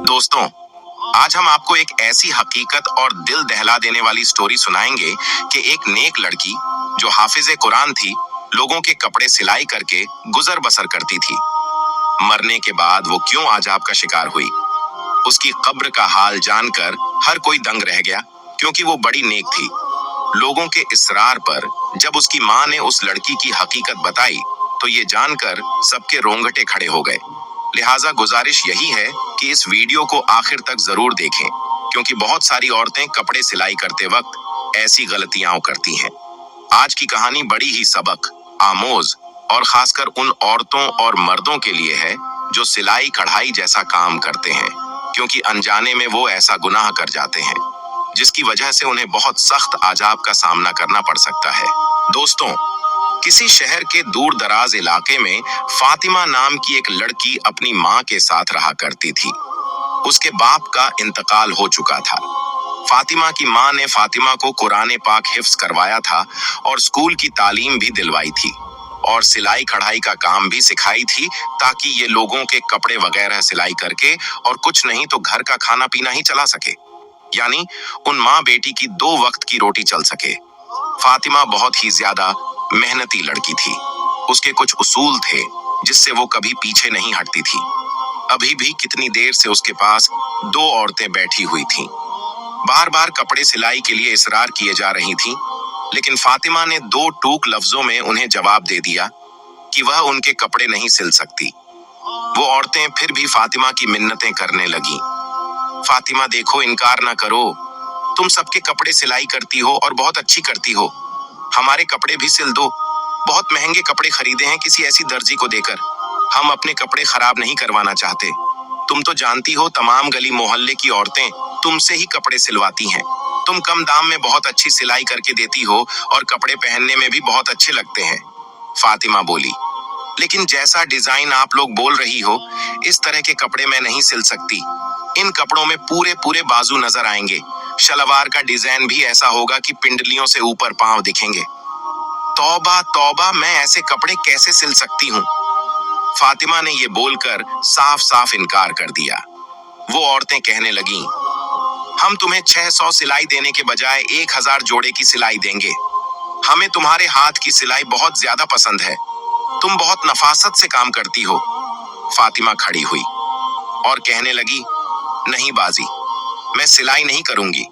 दोस्तों, आज हम आपको एक ऐसी हकीकत और दिल दहला देने वाली स्टोरी सुनाएंगे कि एक नेक लड़की जो हाफिज़े कुरान थी, लोगों के कपड़े सिलाई करके गुजर बसर करती थी। मरने के बाद वो क्यों आजाब का शिकार हुई, उसकी कब्र का हाल जानकर हर कोई दंग रह गया, क्योंकि वो बड़ी नेक थी। लोगों के इसरार पर जब उसकी माँ ने उस लड़की की हकीकत बताई, तो ये जानकर सबके रोंगटे खड़े हो गए। लिहाजा गुजारिश यही है कि इस वीडियो को आखिर तक जरूर देखें, क्योंकि बहुत सारी औरतें कपड़े सिलाई करते वक्त ऐसी गलतियां करती हैं। आज की कहानी बड़ी ही सबक आमोज और खासकर उन औरतों और मर्दों के लिए है जो सिलाई कढ़ाई जैसा काम करते हैं, क्योंकि अनजाने में वो ऐसा गुनाह कर जाते हैं जिसकी वजह से उन्हें बहुत सख्त आजाब का सामना करना पड़ सकता है। दोस्तों, किसी शहर के दूर दराज इलाके में फातिमा नाम की एक लड़की अपनी माँ के साथ रहा करती थी। उसके बाप का इंतकाल हो चुका था। फातिमा की माँ ने फातिमा को कुरान पाक हिफ्ज करवाया था और स्कूल की तालीम भी दिलवाई थी और सिलाई कढ़ाई का काम भी सिखाई थी, ताकि ये लोगों के कपड़े वगैरह सिलाई करके और कुछ नहीं तो घर का खाना पीना ही चला सके, यानी उन माँ बेटी की 2 वक्त की रोटी चल सके। फातिमा बहुत ही ज्यादा मेहनती लड़की थी। उसके कुछ उसूल थे जिससे वो कभी पीछे नहीं हटती थी। अभी भी कितनी देर से उसके पास 2 औरतें बैठी हुई थीं। बार बार कपड़े सिलाई के लिए इसरार किए जा रही थीं, लेकिन फातिमा ने 2 टूक लफ्जों में उन्हें जवाब दे दिया कि वह उनके कपड़े नहीं सिल सकती। वो औरतें फिर भी फातिमा की मिन्नतें करने लगीं। फातिमा देखो, इनकार ना करो, तुम सबके कपड़े सिलाई करती हो और बहुत अच्छी करती हो, हमारे कपड़े भी सिल दो। बहुत महंगे कपड़े खरीदे हैं किसी ऐसी दर्जी को देकर, हम अपने कपड़े खराब नहीं करवाना चाहते। तुम तो जानती हो तमाम गली मोहल्ले की औरतें तुमसे ही कपड़े सिलवाती हैं। तुम कम दाम में बहुत अच्छी सिलाई करके देती हो और कपड़े पहनने में भी बहुत अच्छे लगते हैं। फातिमा बोली, लेकिन जैसा डिजाइन आप लोग बोल रही हो, इस तरह के कपड़े मैं नहीं सिल सकती। इन कपड़ों में पूरे पूरे बाजू नजर आएंगे, शलवार का डिजाइन भी ऐसा होगा कि पिंडलियों से ऊपर पांव दिखेंगे। तौबा तौबा, मैं ऐसे कपड़े कैसे सिल सकती हूँ। फातिमा ने ये बोलकर साफ साफ इनकार कर दिया। वो औरतें कहने लगीं, हम तुम्हें 600 सिलाई देने के बजाय 1000 जोड़े की सिलाई देंगे। हमें तुम्हारे हाथ की सिलाई बहुत ज्यादा पसंद है, तुम बहुत नफासत से काम करती हो। फातिमा खड़ी हुई और कहने लगी, नहीं बाजी, मैं सिलाई नहीं करूंगी।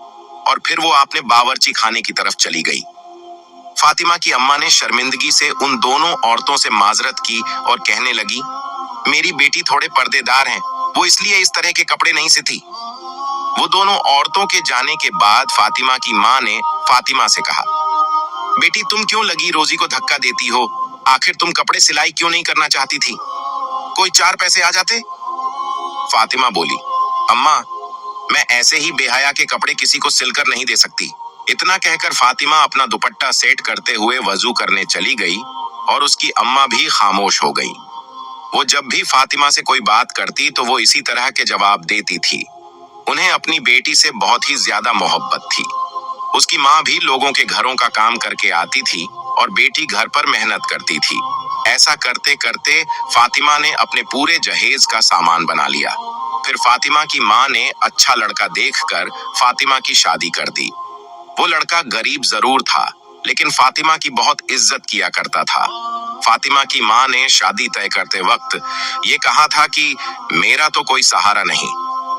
और फिर वो आपने बावर्ची खाने की तरफ चली गई। फातिमा की अम्मा ने शर्मिंदगी से उन दोनों औरतों से माजरत की और कहने लगी, मेरी बेटी थोड़े पर्देदार हैं, वो इसलिए इस तरह के कपड़े नहीं सिलती। वो दोनों औरतों के जाने के बाद फातिमा की माँ ने फातिमा से कहा, बेटी तुम क्यों लगी रोजी को धक्का देती हो, आखिर तुम कपड़े सिलाई क्यों नहीं करना चाहती थी, कोई 4 पैसे आ जाते। फातिमा बोली, अम्मा, मैं ऐसे ही बेहया के कपड़े किसी को सिलकर नहीं दे सकती। इतना कहकर फातिमा अपना दुपट्टा सेट करते हुए वजू करने चली गई और उसकी अम्मा भी खामोश हो गई। वो जब भी फातिमा से कोई बात करती तो वो इसी तरह के जवाब देती थी। उन्हें अपनी बेटी से बहुत ही ज्यादा मोहब्बत थी। उसकी माँ भी लोगों के घरों का काम करके आती थी और बेटी घर पर मेहनत करती थी। ऐसा करते करते फातिमा ने अपने पूरे जहेज का सामान बना लिया। फिर फातिमा की माँ ने अच्छा लड़का देखकर फातिमा की शादी कर दी। वो लड़का गरीब जरूर था, लेकिन फातिमा की बहुत इज्जत किया करता था। फातिमा की माँ ने शादी तय करते वक्त ये कहा था कि मेरा तो कोई सहारा नहीं,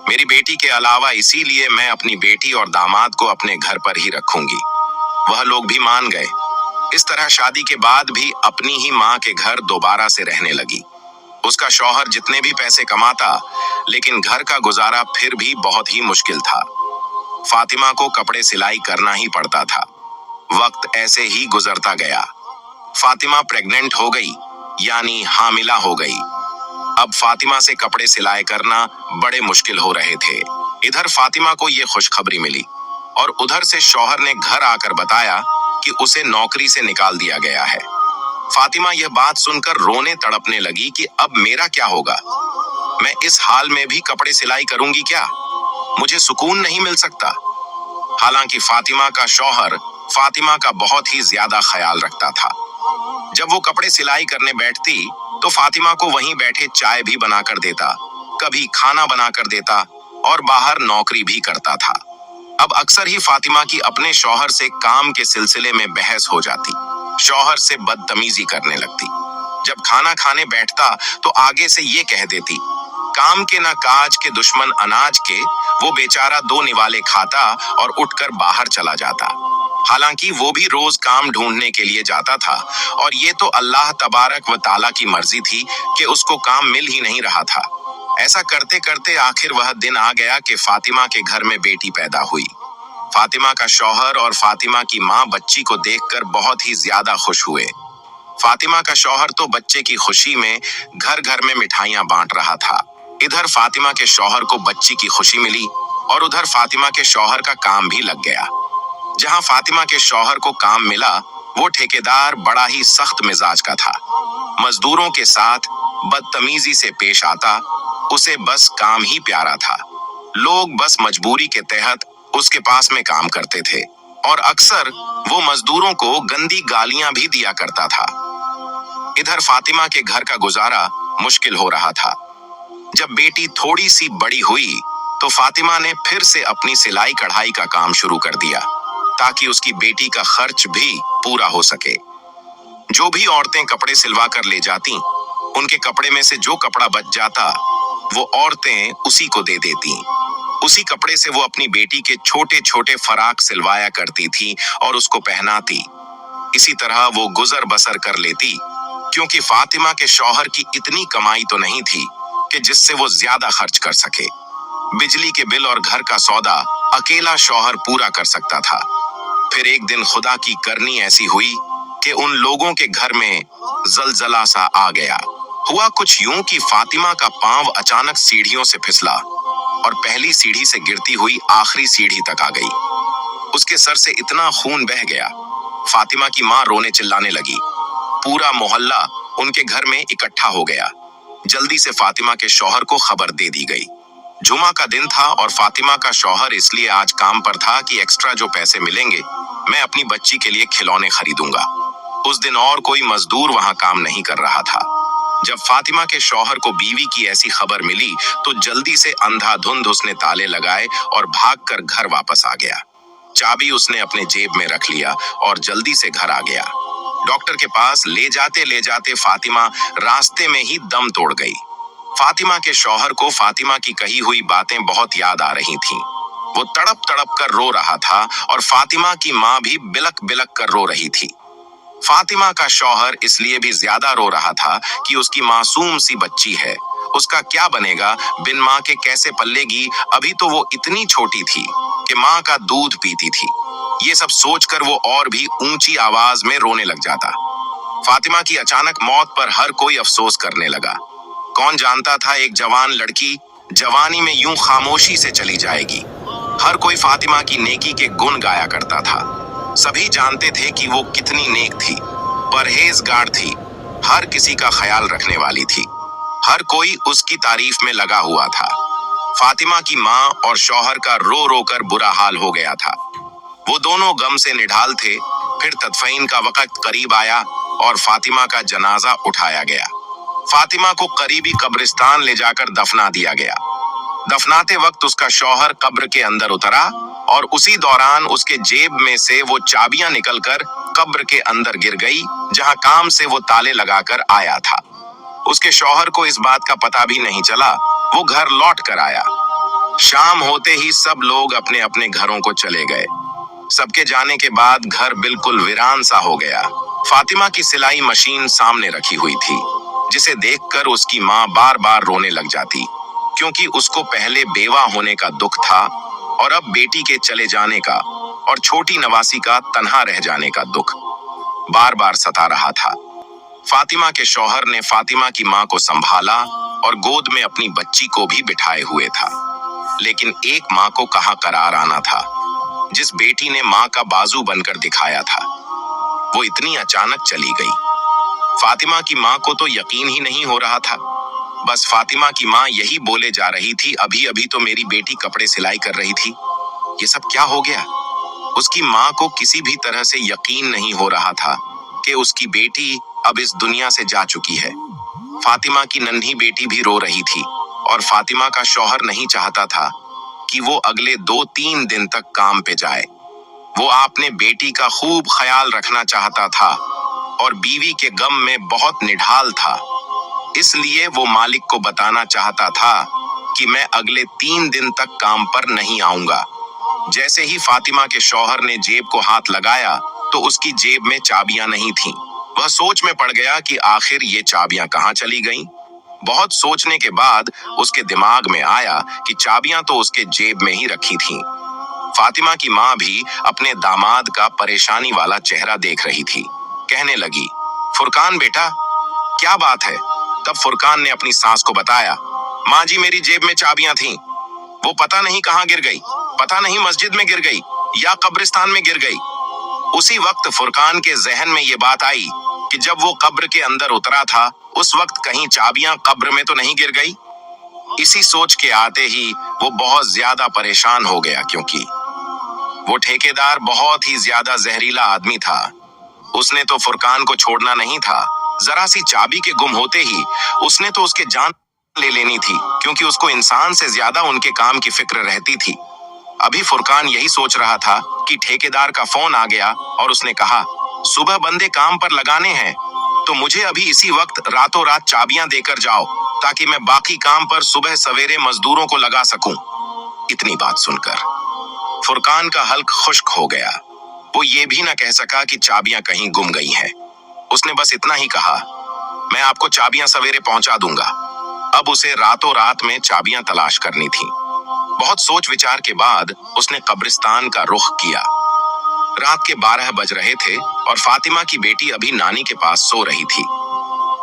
मेरी बेटी के अलावा, इसीलिए मैं अपनी बेटी और दामाद को अपने घर पर ही रखूंगी। वह लोग भी मान गए। इस तरह शादी के बाद भी अपनी ही माँ के घर दोबारा से रहने लगी। उसका शौहर जितने भी पैसे कमाता, लेकिन घर का गुजारा फिर भी बहुत ही मुश्किल था। फातिमा को कपड़े सिलाई करना ही पड़ता था। वक्त ऐसे ही गुजरता गया। फातिमा प्रेग्नेंट हो गई, यानी हामिला हो गई। अब फातिमा से कपड़े सिलाई करना बड़े मुश्किल हो रहे थे। इधर फातिमा को ये खुशखबरी मिली और उधर से शौहर ने घर आकर बताया कि उसे नौकरी से निकाल दिया गया है। फातिमा यह बात सुनकर रोने तड़पने लगी कि अब मेरा क्या होगा, मैं इस हाल में भी कपड़े सिलाई करूंगी क्या, मुझे सुकून नहीं मिल सकता। हालांकि फातिमा का शौहर फातिमा का बहुत ही ज्यादा ख्याल रखता था। जब वो कपड़े सिलाई करने बैठती तो फातिमा को वहीं बैठे चाय भी बनाकर देता, कभी खाना बनाकर देता और बाहर नौकरी भी करता था। अब अक्सर ही फातिमा की अपने शौहर से काम के सिलसिले में बहस हो जाती। शौहर से बदतमीजी करने लगती। जब खाना खाने बैठता तो आगे से ये कह देती, काम के ना काज के दुश्मन अनाज के, वो बेचारा दो निवाले खाता और उठकर बाहर चला जाता। हालांकि वो भी रोज काम ढूंढने के लिए जाता था और ये तो अल्लाह तबारक व ताला की मर्जी थी कि उसको काम मिल ही नहीं रहा था। ऐसा करते करते आखिर वह दिन आ गया कि फातिमा के घर में बेटी पैदा हुई। फातिमा का शौहर और फातिमा की माँ बच्ची को देखकर बहुत ही ज्यादा खुश हुए। फातिमा का शौहर तो बच्चे की खुशी में घर घर में मिठाइयां बांट रहा था। इधर फातिमा के शौहर को बच्ची की खुशी मिली और उधर फातिमा के शौहर का काम भी लग गया। जहां फातिमा के शौहर को काम मिला, वो ठेकेदार बड़ा ही सख्त मिजाज का था। मजदूरों के साथ बदतमीजी से पेश आता। उसे बस काम ही प्यारा था। लोग बस मजबूरी के तहत उसके पास में काम करते थे और अक्सर वो मजदूरों को गंदी गालियां भी दिया करता था। इधर फातिमा के घर का गुजारा मुश्किल हो रहा था। जब बेटी थोड़ी सी बड़ी हुई तो फातिमा ने फिर से अपनी सिलाई कढ़ाई का काम शुरू कर दिया ताकि उसकी बेटी का खर्च भी पूरा हो सके। जो भी औरतें कपड़े सिलवा कर ले जाती, उनके कपड़े में से जो कपड़ा बच जाता वो औरतें उसी को दे देती। उसी कपड़े से वो अपनी बेटी के छोटे छोटे फराक सिलवाया करती थी और उसको पहनाती। इसी तरह वो गुजर बसर कर लेती, क्योंकि फातिमा के शौहर की इतनी कमाई तो नहीं थी कि जिससे वो ज्यादा खर्च कर सके। बिजली के बिल और घर का सौदा अकेला शौहर पूरा कर सकता था। फिर एक दिन खुदा की करनी ऐसी हुई कि उन लोगों के घर में जलजला सा आ गया। हुआ कुछ यूं कि फातिमा का पांव अचानक सीढ़ियों से फिसला और पहली सीढ़ी से गिरती हुई आखिरी सीढ़ी तक आ गई। उसके सर से इतना खून बह गया, फातिमा की माँ रोने चिल्लाने लगी। पूरा मोहल्ला उनके घर में इकट्ठा हो गया। जल्दी से फातिमा के शौहर को खबर दे दी गई। जुमा का दिन था और फातिमा का शौहर इसलिए आज काम पर था कि एक्स्ट्रा जो पैसे मिलेंगे मैं अपनी बच्ची के लिए खिलौने खरीदूंगा। उस दिन और कोई मजदूर वहां काम नहीं कर रहा था। जब फातिमा के शौहर को बीवी की ऐसी खबर मिली तो जल्दी से अंधाधुंध उसने ताले लगाए और भागकर घर वापस आ गया। चाबी उसने अपने जेब में रख लिया और जल्दी से घर आ गया। डॉक्टर के पास ले जाते फातिमा रास्ते में ही दम तोड़ गई। फातिमा के शौहर को फातिमा की कही हुई बातें बहुत याद आ रही थीं। वो तड़प तड़प कर रो रहा था और फातिमा की माँ भी बिलक बिलक कर रो रही थी। फातिमा का शौहर इसलिए भी ज्यादा रो रहा था कि उसकी मासूम सी बच्ची है, उसका क्या बनेगा, बिन माँ के कैसे पल्लेगी। अभी तो वो इतनी छोटी थी कि माँ का दूध पीती थी। ये सब सोचकर वो और भी ऊंची आवाज में रोने लग जाता। फातिमा की अचानक मौत पर हर कोई अफसोस करने लगा। कौन जानता था एक जवान लड़की जवानी में यूं खामोशी से चली जाएगी। हर कोई फातिमा की नेकी के गुण गाया करता था। सभी जानते थे कि वो कितनी नेक थी, परहेजगार थी, हर किसी का ख्याल रखने वाली थी। हर कोई उसकी तारीफ में लगा हुआ था। फातिमा की माँ और शौहर का रो रो कर बुरा हाल हो गया था। वो दोनों गम से निढाल थे। फिर तदफीन का वक्त करीब आया और फातिमा का जनाजा उठाया गया। फातिमा को करीबी कब्रिस्तान ले जाकर दफना दिया गया। दफनाते वक्त उसका शौहर कब्र के अंदर उतरा और उसी दौरान उसके जेब में से वो चाबियां निकलकर कब्र के अंदर गिर गई, जहां काम से वो ताले लगाकर आया था। उसके शौहर को इस बात का पता भी नहीं चला। वो घर लौट कर आया। शाम होते ही सब लोग अपने अपने घरों को चले गए। सबके जाने के बाद घर बिल्कुल वीरान सा हो गया। फातिमा की सिलाई मशीन सामने रखी हुई थी, जिसे देखकर उसकी माँ बार बार रोने लग जाती, क्योंकि उसको पहले बेवा होने का दुख था और अब बेटी के चले जाने का और छोटी नवासी का तन्हा रह जाने का दुख बार बार सता रहा था। फातिमा के शौहर ने फातिमा की माँ को संभाला और गोद में अपनी बच्ची को भी बिठाए हुए था। लेकिन एक माँ को कहाँ करार आना था, जिस बेटी ने माँ का बाजू बनकर दिखाया था, वो इतनी अचानक चली गई। फातिमा की माँ को तो यकीन ही नहीं हो रहा था। बस फातिमा की माँ यही बोले जा रही थी, अभी अभी तो मेरी बेटी कपड़े सिलाई कर रही थी, ये सब क्या हो गया। उसकी माँ को किसी भी तरह से यकीन नहीं हो रहा था कि उसकी बेटी अब इस दुनिया से जा चुकी है। फातिमा की नन्ही बेटी भी रो रही थी और फातिमा का शौहर नहीं चाहता था कि वो अगले 2-3 दिन तक काम पे जाए। वो अपने बेटी का खूब ख्याल रखना चाहता था और बीवी के गम में बहुत निढाल था। इसलिए वो मालिक को बताना चाहता था कि मैं अगले 3 दिन तक काम पर नहीं आऊंगा। जैसे ही फातिमा के शौहर ने जेब को हाथ लगाया तो उसकी जेब में चाबियां नहीं थीं। वह सोच में पड़ गया कि आखिर ये चाबियां कहाँ चली गईं। बहुत सोचने के बाद उसके दिमाग में आया कि चाबियां तो उसके जेब में ही रखी थीं। फातिमा की माँ भी अपने दामाद का परेशानी वाला चेहरा देख रही थी। कहने लगी, फुरकान बेटा, क्या बात है? तब फुरकान ने अपनी सास को बताया, माँ जी, मेरी जेब में चाबियां थीं। वो पता नहीं कहाँ गिर गई, पता नहीं मस्जिद में गिर गई या कब्रिस्तान में गिर गई। उसी वक्त फुरकान के जहन में ये बात आई कि जब वो कब्र के अंदर उतरा था उस वक्त कहीं चाबियां कब्र में तो नहीं गिर गई। इसी सोच के आते ही वो बहुत ज्यादा परेशान हो गया, क्योंकि वो ठेकेदार बहुत ही ज्यादा जहरीला आदमी था। उसने तो फुरकान को छोड़ना नहीं था। जरा सी चाबी के गुम होते ही उसने तो उसके जान ले लेनी थी, क्योंकि उसको इंसान से ज्यादा उनके काम की फिक्र रहती थी। अभी फुरकान यही सोच रहा था कि ठेकेदार का फोन आ गया और उसने कहा, सुबह बंदे काम पर लगाने हैं तो मुझे अभी इसी वक्त रातों रात चाबियां देकर जाओ, ताकि मैं बाकी काम पर सुबह सवेरे मजदूरों को लगा सकूं। इतनी बात सुनकर फुरकान का हल्क खुश्क हो गया। वो ये भी ना कह सका कि चाबियां कहीं गुम गई हैं। उसने बस इतना ही कहा, मैं आपको चाबियां सवेरे पहुंचा दूंगा। अब उसे रातों रात में चाबियां तलाश करनी थी। बहुत सोच विचार के बाद उसने कब्रिस्तान का रुख किया। रात के 12 बज रहे थे और फातिमा की बेटी अभी नानी के पास सो रही थी।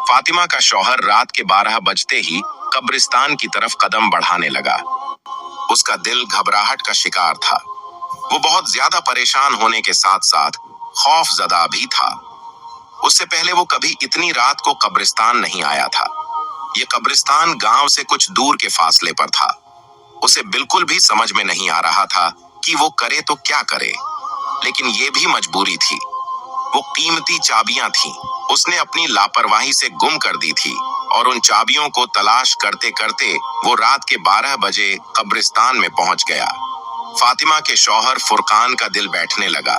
फातिमा का शौहर रात के 12 बजते ही कब्रिस्तान की तरफ कदम बढ़ाने लगा। उसका दिल घबराहट का शिकार था। वो बहुत ज्यादा परेशान होने के साथ साथ खौफजदा भी था। उससे पहले वो कभी इतनी रात को कब्रिस्तान नहीं आया था। ये कब्रिस्तान गांव से कुछ दूर के फासले पर था। उसे बिल्कुल भी समझ में नहीं आ रहा था कि वो करे तो क्या करे, लेकिन ये भी मजबूरी थी। वो कीमती चाबियां थीं, उसने अपनी लापरवाही से गुम कर दी थी और उन चाबियों को तलाश करते करते वो रात के 12 बजे कब्रिस्तान में पहुंच गया। फातिमा के शौहर फुरकान का दिल बैठने लगा।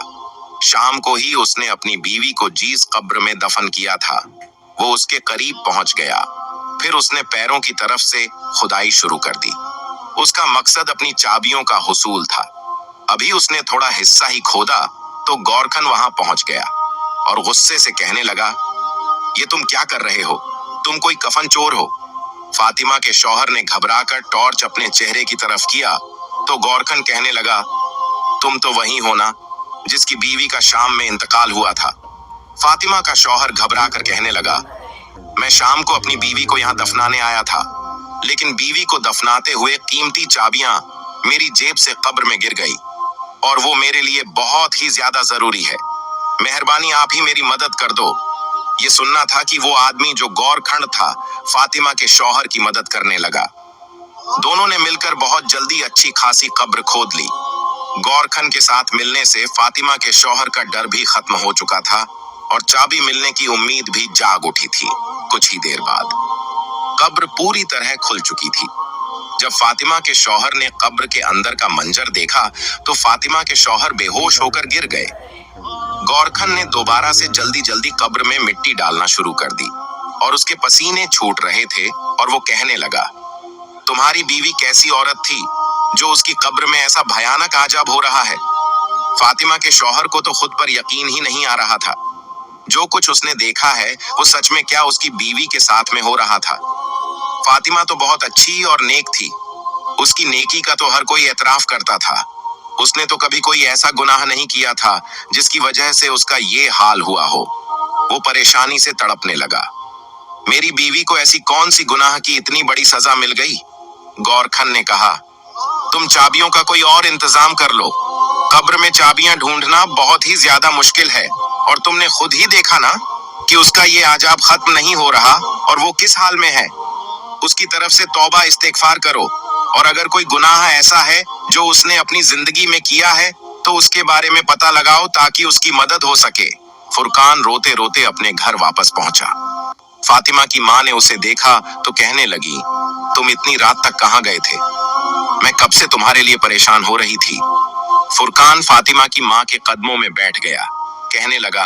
शाम को ही उसने अपनी बीवी को जिस कब्र में दफन किया था वो उसके करीब पहुंच गया। फिर उसने पैरों की तरफ से खुदाई शुरू कर दी। उसका मकसद अपनी चाबियों का हुसूल था। अभी उसने थोड़ा हिस्सा ही खोदा तो गौरखन वहां पहुंच गया और गुस्से से कहने लगा, ये तुम क्या कर रहे हो? तुम कोई कफन चोर हो? फातिमा के शौहर ने घबराकर टॉर्च अपने चेहरे की तरफ किया तो गौरखन कहने लगा, तुम तो वही हो ना जिसकी बीवी का शाम में इंतकाल हुआ था। फातिमा का शौहर घबराकर कहने लगा, मैं शाम को अपनी बीवी को यहाँ दफनाने आया था, लेकिन बीवी को दफनाते हुए कीमती चाबियां मेरी जेब से कब्र में गिर गई और वो मेरे लिए बहुत ही ज्यादा जरूरी है। मेहरबानी आप ही मेरी मदद कर दो। ये सुनना था कि वो आदमी जो गौरखंड था फातिमा के शौहर की मदद करने लगा। दोनों ने मिलकर बहुत जल्दी अच्छी खासी कब्र खोद ली। गौरखंड के साथ मिलने से फातिमा के शौहर का डर भी खत्म हो चुका था और चाबी मिलने की उम्मीद भी जाग उठी थी। कुछ ही देर बाद कब्र पूरी तरह खुल चुकी थी। जब फातिमा के शौहर ने कब्र के अंदर का मंजर देखा तो फातिमा के शौहर बेहोश होकर गिर गए। गौरखन ने दोबारा से जल्दी जल्दी कब्र में मिट्टी डालना शुरू कर दी और उसके पसीने छूट रहे थे और वो कहने लगा, तुम्हारी बीवी कैसी औरत थी जो उसकी कब्र में ऐसा भयानक आजाब हो रहा है? फातिमा के शौहर को तो खुद पर यकीन ही नहीं आ रहा था। जो कुछ उसने देखा है वो सच में क्या उसकी बीवी के साथ में हो रहा था। फातिमा तो बहुत अच्छी और नेक थी। उसकी नेकी का तो हर कोई एतराफ करता था। उसने तो कभी कोई ऐसा गुनाह नहीं किया था जिसकी वजह से उसका ये हाल हुआ हो। वो परेशानी से तड़पने लगा। मेरी बीवी को ऐसी कौन सी गुनाह की इतनी बड़ी सजा मिल गई? गौरखन ने कहा, तुम चाबियों का कोई और इंतजाम कर लो। कब्र में चाबियां ढूंढना बहुत ही ज्यादा मुश्किल है और तुमने खुद ही देखा ना कि उसका ये आजाब खत्म नहीं हो रहा और वो किस हाल में है। उसकी तरफ से तौबा इस्तिगफार करो और अगर कोई गुनाह ऐसा है जो उसने अपनी जिंदगी में किया है तो उसके बारे में पता लगाओ ताकि उसकी मदद हो सके। फुरकान रोते रोते अपने घर वापस पहुंचा। फातिमा की माँ ने उसे देखा तो कहने लगी, तुम इतनी रात तक कहाँ गए थे? मैं कब से तुम्हारे लिए परेशान हो रही थी। फुरकान फातिमा की माँ के कदमों में बैठ गया, कहने लगा,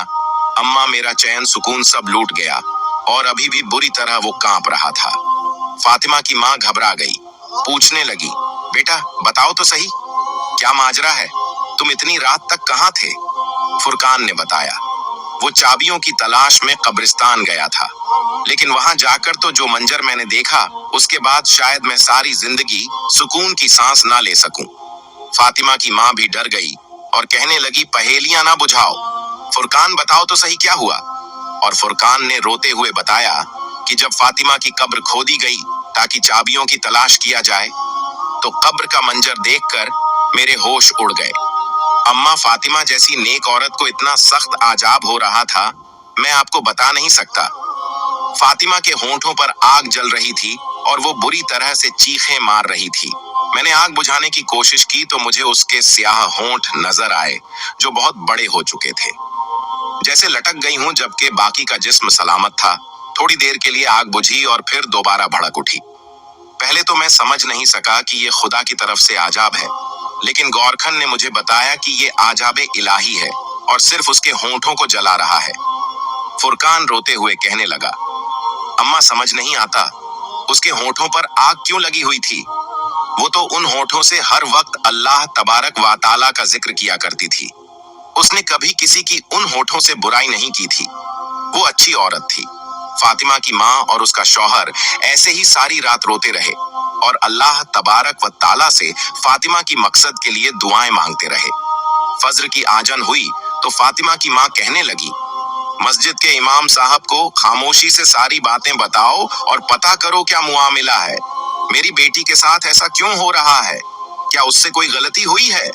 अम्मा मेरा चैन सुकून सब लूट गया और अभी भी बुरी तरह वो कांप रहा था। फातिमा की माँ घबरा गई, पूछने लगी, बेटा बताओ तो सही, क्या माजरा है, तुम इतनी रात तक कहाँ थे। फुरकान ने बताया, वो चाबियों की तलाश में कब्रिस्तान गया था, लेकिन वहां जाकर तो जो मंजर मैंने देखा, उसके बाद शायद मैं सारी जिंदगी सुकून की सांस ना ले सकूं। फातिमा की माँ भी डर गई और कहने लगी, पहेलियां ना बुझाओ, फुरकान बताओ तो सही क्या हुआ। और फुरकान ने रोते हुए बताया कि जब फातिमा की कब्र खोदी गई ताकि चाबियों की तलाश किया जाए, तो कब्र का मंजर देखकर मेरे होश उड़ गए। अम्मा फातिमा जैसी नेक औरत को इतना सख्त आजाब हो रहा था, मैं आपको बता नहीं सकता। फातिमा के होंठों पर आग जल रही थी और वो बुरी तरह से चीखें मार रही थी। मैंने आग बुझाने की कोशिश की तो मुझे उसके स्याह होंठ नजर आए, जो बहुत बड़े हो चुके थे, जैसे लटक गई हूं, जबकि बाकी का जिस्म सलामत था। थोड़ी देर के लिए आग बुझी और फिर दोबारा भड़क उठी। पहले तो मैं समझ नहीं सका कि ये खुदा की तरफ से आजाब है, लेकिन गौरखन ने मुझे बताया कि ये आजाबे इलाही है और सिर्फ उसके होंठों को जला रहा है। फुरकान रोते हुए कहने लगा, अम्मा समझ नहीं आता, उसके होंठों पर आग क्यों लगी हुई थी। वो तो उन होंठों से हर वक्त अल्लाह तबारक व ताला का जिक्र किया करती थी। उसने कभी किसी की उन होठों से बुराई नहीं की थी। वो अच्छी औरत थी। फातिमा की माँ और उसका शौहर ऐसे ही सारी रात रोते रहे और अल्लाह तबारक व ताला से फातिमा की मकसद के लिए दुआएं मांगते रहे। फज्र की आजन हुई तो फातिमा की माँ कहने लगी, मस्जिद के इमाम साहब को खामोशी से सारी बातें बताओ और पता करो क्या मुआमिला है। मेरी बेटी के साथ ऐसा क्यों हो रहा है, क्या उससे कोई गलती हुई है।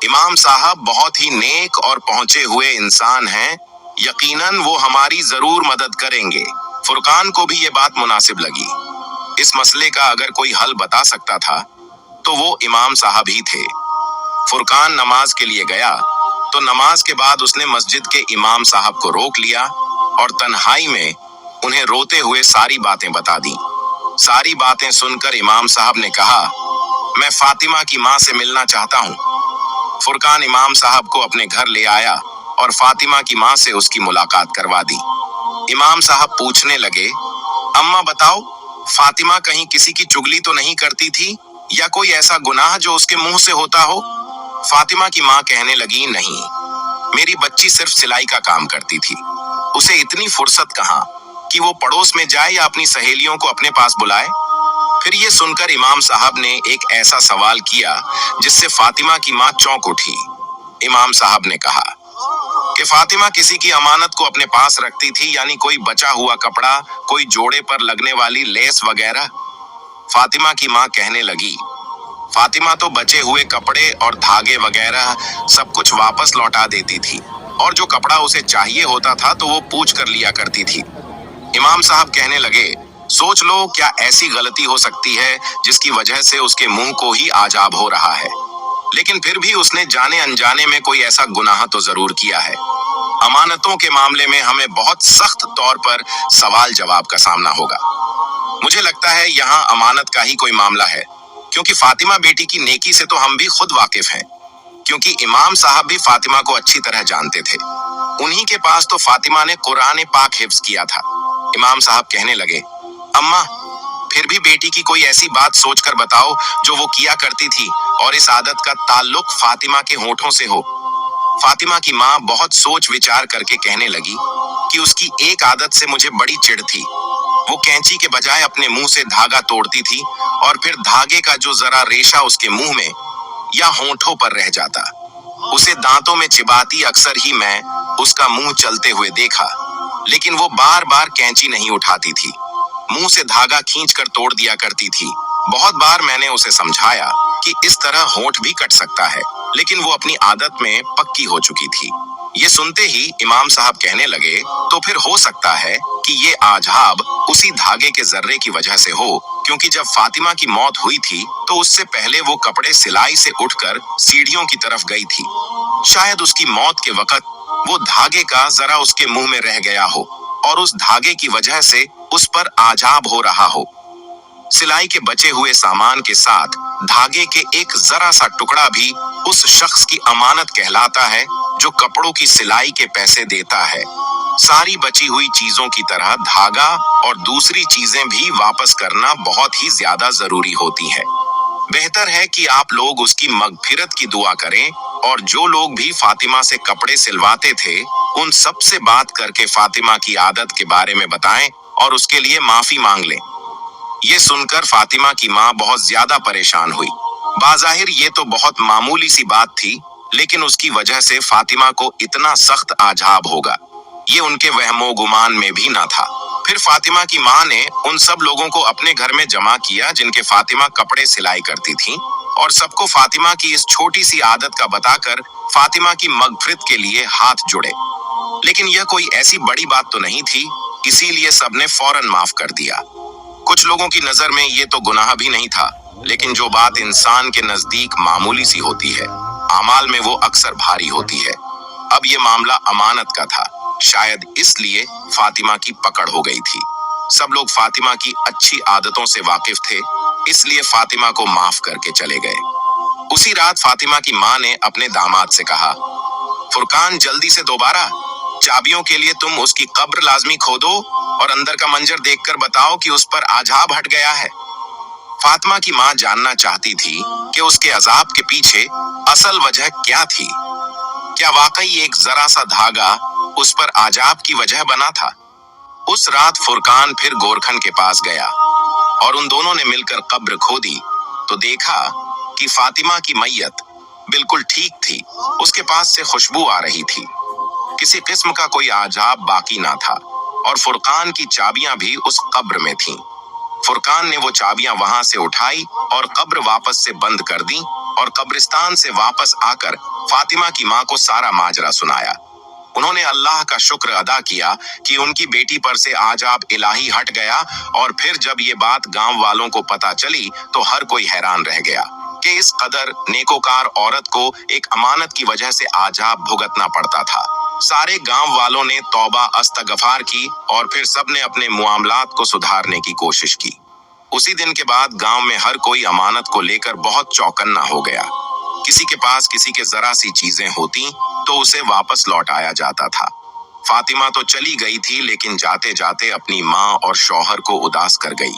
इमाम साहब बहुत ही नेक और पहुंचे हुए इंसान हैं, यकीनन वो हमारी जरूर मदद करेंगे। फुरकान को भी ये बात मुनासिब लगी। इस मसले का अगर कोई हल बता सकता था तो वो इमाम साहब ही थे। फुरकान नमाज के लिए गया तो नमाज के बाद उसने मस्जिद के इमाम साहब को रोक लिया और तन्हाई में उन्हें रोते हुए सारी बातें बता दी। सारी बातें सुनकर इमाम साहब ने कहा, मैं फातिमा की माँ से मिलना चाहता हूँ। फुरकान इमाम साहब को अपने घर ले आया और फातिमा की माँ से उसकी मुलाकात करवा दी। इमाम साहब पूछने लगे, अम्मा बताओ, फातिमा कहीं किसी की चुगली तो नहीं करती थी या कोई ऐसा गुनाह जो उसके मुंह से होता हो। फातिमा की माँ कहने लगी, नहीं, मेरी बच्ची सिर्फ सिलाई का काम करती थी। उसे इतनी फुर्सत कहाँ कि वो पड़ोस में जाए या अपनी सहेलियों को अपने पास बुलाए। फिर ये सुनकर इमाम साहब ने एक ऐसा सवाल किया जिससे फातिमा की माँ चौंक उठी। इमाम साहब ने कहा कि फातिमा किसी की अमानत को अपने पास रखती थी, यानी कोई बचा हुआ कपड़ा, कोई जोड़े पर लगने वाली लेस वगैरह। फातिमा की माँ कहने लगी, फातिमा तो बचे हुए कपड़े और धागे वगैरह सब कुछ वापस लौटा देती थी और जो कपड़ा उसे चाहिए होता था तो वो पूछ कर लिया करती थी। इमाम साहब कहने लगे, सोच लो क्या ऐसी गलती हो सकती है जिसकी वजह से उसके मुंह को ही आजाब हो रहा है, लेकिन फिर भी उसने जाने अनजाने में कोई ऐसा गुनाह तो जरूर किया है। अमानतों के मामले में हमें बहुत सख्त तौर पर सवाल जवाब का सामना होगा। मुझे लगता है यहाँ अमानत का ही कोई मामला है, क्योंकि फातिमा बेटी की नेकी से तो हम भी खुद वाकिफ हैं, क्योंकि इमाम साहब भी फातिमा को अच्छी तरह जानते थे। उन्हीं के पास तो फातिमा ने कुरान पाक हिफ्ज किया था। इमाम साहब कहने लगे, अम्मा फिर भी बेटी की कोई ऐसी बात सोचकर बताओ जो वो किया करती थी और इस आदत का ताल्लुक फातिमा के होठों से हो। फातिमा की माँ बहुत सोच विचार करके कहने लगी कि उसकी एक आदत से मुझे बड़ी चिढ़ थी। वो कैंची के बजाय अपने मुंह से धागा तोड़ती थी और फिर धागे का जो जरा रेशा उसके मुंह में या होंठों पर रह जाता, उसे दांतों में चिबाती अक्सर ही मैं उसका मुंह चलते हुए देखा, लेकिन वो बार बार कैंची नहीं उठाती थी, मुंह से धागा खींचकर तोड़ दिया करती थी। बहुत बार मैंने उसे समझाया कि इस तरह होंठ भी कट सकता है, लेकिन वो अपनी आदत में पक्की हो चुकी थी। ये सुनते ही इमाम साहब कहने लगे, तो फिर हो सकता है कि ये आजाब उसी धागे के जर्रे की वजह से हो, क्योंकि जब फातिमा की मौत हुई थी तो उससे पहले वो कपड़े सिलाई से उठकर सीढ़ियों की तरफ गई थी। शायद उसकी मौत के वक्त वो धागे का जरा उसके मुंह में रह गया हो और उस धागे की वजह से उस पर आजाब हो रहा हो। सिलाई के बचे हुए सामान के साथ धागे के एक जरा सा टुकड़ा भी उस शख्स की अमानत कहलाता है जो कपड़ों की सिलाई के पैसे देता है। सारी बची हुई चीजों की तरह धागा और दूसरी चीजें भी वापस करना बहुत ही ज्यादा जरूरी होती है। बेहतर है कि आप लोग उसकी मगफिरत की दुआ करें और जो लोग भी फातिमा से कपड़े सिलवाते थे उन सब से बात करके फातिमा की आदत के बारे में बताएं और उसके लिए माफी मांग लें। ये सुनकर फातिमा की माँ बहुत ज्यादा परेशान हुई। बाज़ाहिर ये तो बहुत मामूली सी बात थी, लेकिन उसकी वजह से फातिमा को इतना सख्त आजाब होगा ये उनके वहमो गुमान में भी ना था। फिर फातिमा की माँ ने उन सब लोगों को अपने घर में जमा किया जिनके फातिमा कपड़े सिलाई करती थी और सबको फातिमा की इस छोटी सी आदत का बताकर फातिमा की मगफिरत के लिए हाथ जोड़े। लेकिन यह कोई ऐसी बड़ी बात तो नहीं थी, इसीलिए सबने फौरन माफ कर दिया। कुछ लोगों की नजर में ये तो गुनाह भी नहीं था, लेकिन जो बात इंसान के नजदीक मामूली सी होती है आमाल में वो अक्सर भारी होती है। अब ये मामला अमानत का था, शायद इसलिए फातिमा की पकड़ हो गई थी। सब लोग फातिमा की अच्छी आदतों से वाकिफ थे, इसलिए फातिमा को माफ करके चले गए। उसी रात फातिमा की माँ ने अपने दामाद से कहा, फुरकान जल्दी से दोबारा चाबियों के लिए तुम उसकी कब्र लाजमी खोदो और अंदर का मंजर देखकर बताओ कि उस पर आजाब हट गया है। फातिमा की माँ जानना चाहती थी कि उसके अजाब के पीछे असल वजह क्या थी। क्या वाकई एक जरा सा धागा उस पर आजाब की वजह बना था? उस रात फुरकान फिर गोरखन के पास गया और उन दोनों ने मिलकर कब्र खोदी तो देखा कि फातिमा की मैयत बिल्कुल ठीक थी। उसके पास से खुशबू आ रही थी, किसी किस्म का कोई आजाब बाकी ना था और फुरकान की चाबियां भी उस कब्र में थीं। फुरकान ने वो चाबियां वहां से उठाई और कब्र वापस से बंद कर दी और कब्रिस्तान से वापस आकर फातिमा की माँ को सारा माजरा सुनाया। उन्होंने अल्लाह का शुक्र अदा किया कि उनकी बेटी पर से आजाब इलाही हट गया और फिर जब ये बात गांव वालों को पता चली तो हर कोई हैरान रह गया कि इस कदर नेकोकार औरत को एक अमानत की वजह से आजाब भुगतना पड़ता था। सारे गांव वालों ने तौबा अस्तगफार की और फिर सबने अपने मुआमलात को सुधारने की कोशिश की। उसी दिन के बाद गांव में हर कोई अमानत को लेकर बहुत चौकन्ना हो गया। किसी के पास किसी के जरा सी चीजें होती तो उसे वापस लौटाया जाता था। फातिमा तो चली गई थी, लेकिन जाते जाते अपनी माँ और शौहर को उदास कर गई।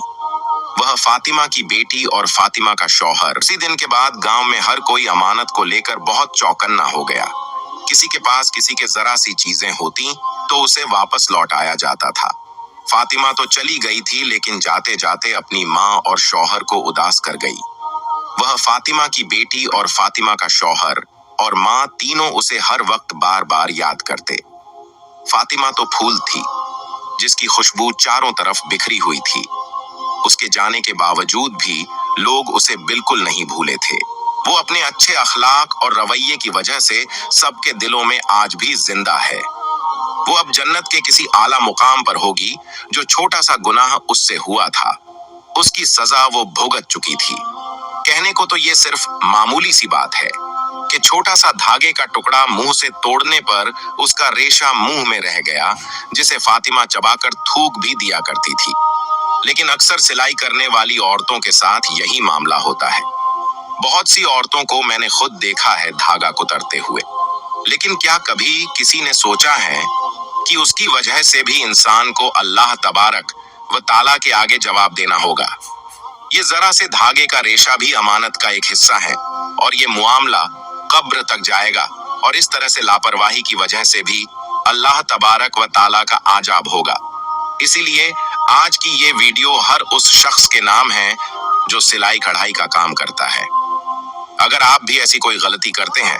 वह फातिमा की बेटी और फातिमा का शौहर। उसी दिन के बाद गांव में हर कोई अमानत को लेकर बहुत चौकन्ना हो गया। किसी के पास किसी के जरा सी चीजें होती तो उसे वापस लौटाया जाता था। फातिमा तो चली गई थी, लेकिन जाते जाते अपनी माँ और शौहर को उदास कर गई। वह फातिमा की बेटी और फातिमा का शौहर और माँ तीनों उसे हर वक्त बार बार याद करते। फातिमा तो फूल थी जिसकी खुशबू चारों तरफ बिखरी हुई थी। उसके जाने के बावजूद भी लोग उसे बिल्कुल नहीं भूले थे। वो अपने अच्छे अखलाक और रवैये की वजह से सबके दिलों में आज भी जिंदा है। वो अब जन्नत के किसी आला मुकाम पर होगी। जो छोटा सा गुनाह उससे हुआ था उसकी सजा वो भुगत चुकी थी। कहने को तो ये सिर्फ मामूली सी बात है कि छोटा सा धागे का टुकड़ा मुंह से तोड़ने पर उसका रेशा मुंह में रह गया, जिसे फातिमा चबाकर थूक भी दिया करती थी। लेकिन अक्सर सिलाई करने वाली औरतों के साथ यही मामला होता है। बहुत सी औरतों को मैंने खुद देखा है धागा कुतरते हुए, लेकिन क्या कभी किसी ने सोचा है कि उसकी वजह से भी इंसान को अल्लाह तबारक व ताला के आगे जवाब देना होगा। ये जरा से धागे का रेशा भी अमानत का एक हिस्सा है और ये मुआमला कब्र तक जाएगा और इस तरह से लापरवाही की वजह से भी अल्लाह तबारक व ताला का आजाब होगा। इसीलिए आज की ये वीडियो हर उस शख्स के नाम है जो सिलाई कढ़ाई का काम करता है। अगर आप भी ऐसी कोई गलती करते हैं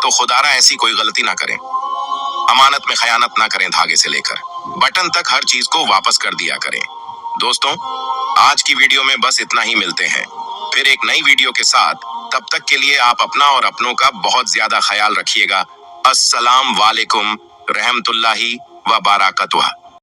तो खुदारा ऐसी कोई गलती ना करें। अमानत में खयानत ना करें, धागे से लेकर बटन तक हर चीज को वापस कर दिया करें। दोस्तों, आज की वीडियो में बस इतना ही। मिलते हैं फिर एक नई वीडियो के साथ। तब तक के लिए आप अपना और अपनों का बहुत ज्यादा ख्याल रखिएगा। अस्सलाम वालेकुम रहमतुल्लाहि व बारकातुहू।